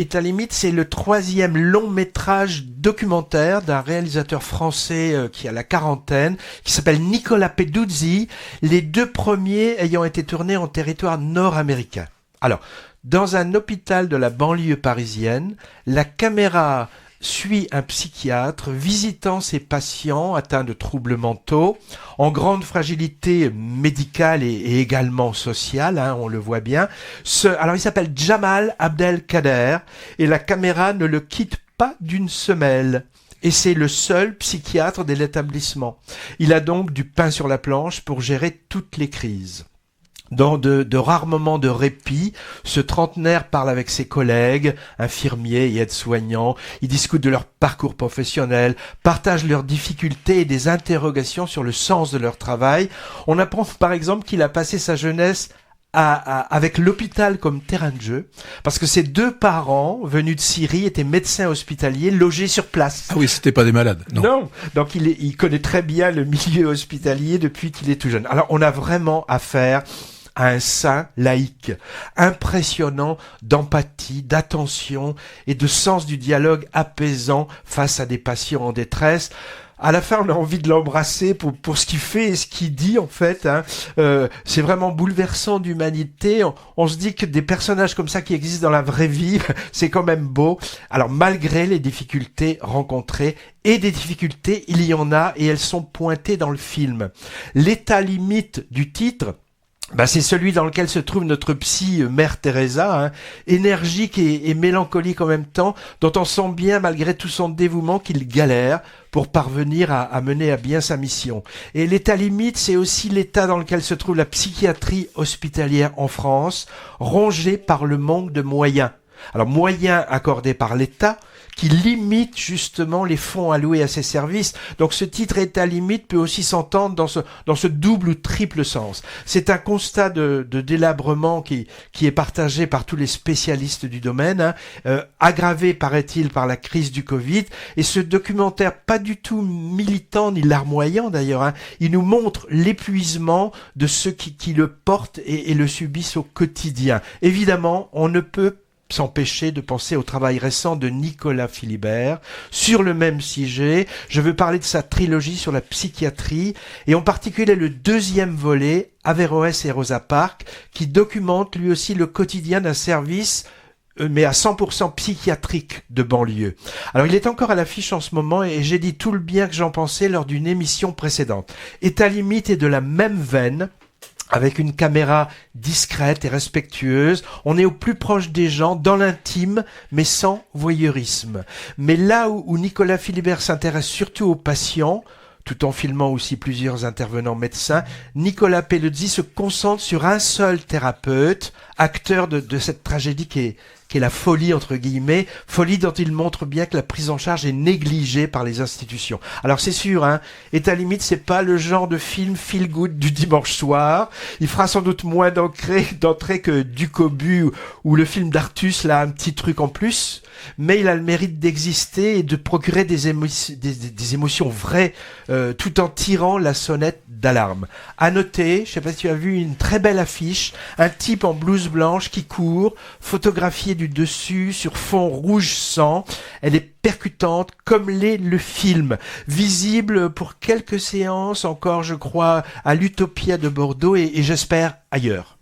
État limite, c'est le 3e long métrage documentaire d'un réalisateur français qui a la quarantaine, qui s'appelle Nicolas Peduzzi, les 2 premiers ayant été tournés en territoire nord-américain. Alors, dans un hôpital de la banlieue parisienne, la caméra suit un psychiatre visitant ses patients atteints de troubles mentaux, en grande fragilité médicale et également sociale, on le voit bien. Alors il s'appelle Jamal Abdelkader et la caméra ne le quitte pas d'une semelle. Et c'est le seul psychiatre de l'établissement. Il a donc du pain sur la planche pour gérer toutes les crises. Dans de rares moments de répit, ce trentenaire parle avec ses collègues, infirmiers et aides-soignants. Ils discutent de leur parcours professionnel, partagent leurs difficultés et des interrogations sur le sens de leur travail. On apprend par exemple qu'il a passé sa jeunesse avec l'hôpital comme terrain de jeu, parce que ses 2 parents, venus de Syrie, étaient médecins hospitaliers logés sur place. Ah oui, c'était pas des malades. Non. Donc il connaît très bien le milieu hospitalier depuis qu'il est tout jeune. Alors on a vraiment affaire à un saint laïque, impressionnant d'empathie, d'attention et de sens du dialogue apaisant face à des patients en détresse. À la fin, on a envie de l'embrasser pour ce qu'il fait et ce qu'il dit, en fait. C'est vraiment bouleversant d'humanité. On se dit que des personnages comme ça qui existent dans la vraie vie, c'est quand même beau. Alors, malgré les difficultés rencontrées, et des difficultés, il y en a, et elles sont pointées dans le film. L'état limite du titre, c'est celui dans lequel se trouve notre psy Mère Teresa, énergique et mélancolique en même temps, dont on sent bien malgré tout son dévouement qu'il galère pour parvenir à mener à bien sa mission. Et l'état limite, c'est aussi l'état dans lequel se trouve la psychiatrie hospitalière en France, rongée par le manque de moyens. Alors moyens accordés par l'État, qui limite justement les fonds alloués à ces services. Donc ce titre État limite peut aussi s'entendre dans ce double ou triple sens. C'est un constat de délabrement qui est partagé par tous les spécialistes du domaine, aggravé paraît-il par la crise du Covid. Et ce documentaire, pas du tout militant ni larmoyant d'ailleurs, il nous montre l'épuisement de ceux qui le portent et le subissent au quotidien. Évidemment, on ne peut s'empêcher de penser au travail récent de Nicolas Philibert sur le même sujet. Je veux parler de sa trilogie sur la psychiatrie et en particulier le 2e volet, Averroès et Rosa Parks, qui documente lui aussi le quotidien d'un service mais à 100% psychiatrique de banlieue. Alors il est encore à l'affiche en ce moment et j'ai dit tout le bien que j'en pensais lors d'une émission précédente. État limite est de la même veine, avec une caméra discrète et respectueuse. On est au plus proche des gens, dans l'intime, mais sans voyeurisme. Mais là où Nicolas Philibert s'intéresse surtout aux patients, tout en filmant aussi plusieurs intervenants médecins, Nicolas Peduzzi se concentre sur un seul thérapeute, acteur de cette tragédie qui est la folie entre guillemets, folie dont il montre bien que la prise en charge est négligée par les institutions. Alors c'est sûr, État limite, c'est pas le genre de film feel good du dimanche soir. Il fera sans doute moins d'entrée que Ducobu ou le film d'Artus, là, un petit truc en plus. Mais il a le mérite d'exister et de procurer des émotions vraies, tout en tirant la sonnette d'alarme. À noter, je sais pas si tu as vu une très belle affiche, un type en blouse blanche qui court, photographié du dessus sur fond rouge sang. Elle est percutante comme l'est le film, visible pour quelques séances encore, je crois, à l'Utopia de Bordeaux et j'espère ailleurs.